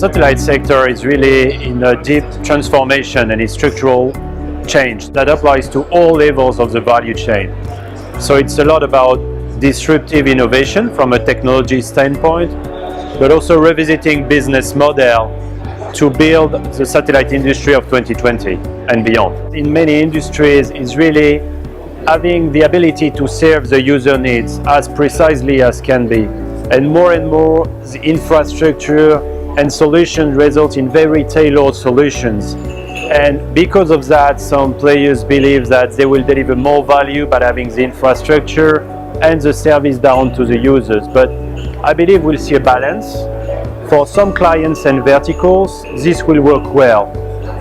satellite sector is really in a deep transformation and a structural change that applies to all levels of the value chain. So it's a lot about disruptive innovation from a technology standpoint, but also revisiting business model to build the satellite industry of 2020 and beyond. In many industries, it's really having the ability to serve the user needs as precisely as can be. And more the infrastructure and solutions result in very tailored solutions. And because of that, some players believe that they will deliver more value by having the infrastructure and the service down to the users. But I believe we'll see a balance. For some clients and verticals, this will work well.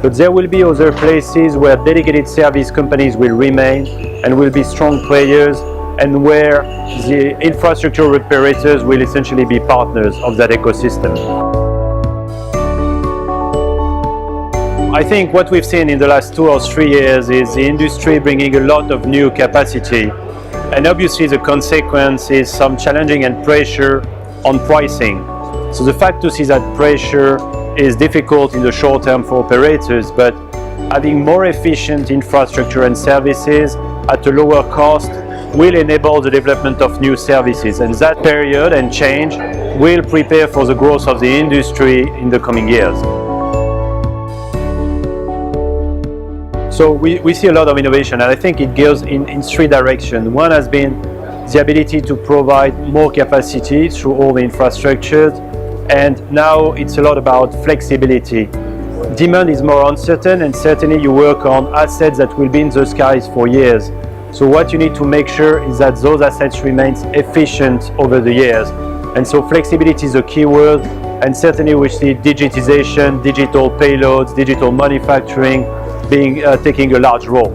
But there will be other places where dedicated service companies will remain and will be strong players, and where the infrastructure operators will essentially be partners of that ecosystem. I think what we've seen in the last 2 or 3 years is the industry bringing a lot of new capacity, and obviously the consequence is some challenging and pressure on pricing. So the fact to see that pressure is difficult in the short term for operators, but having more efficient infrastructure and services at a lower cost will enable the development of new services, and that period and change will prepare for the growth of the industry in the coming years. So we see a lot of innovation, and I think it goes in 3 directions. One has been the ability to provide more capacity through all the infrastructures, and now it's a lot about flexibility. Demand is more uncertain, and certainly you work on assets that will be in the skies for years. So what you need to make sure is that those assets remain efficient over the years. And so flexibility is a key word, and certainly we see digitization, digital payloads, digital manufacturing taking a large role.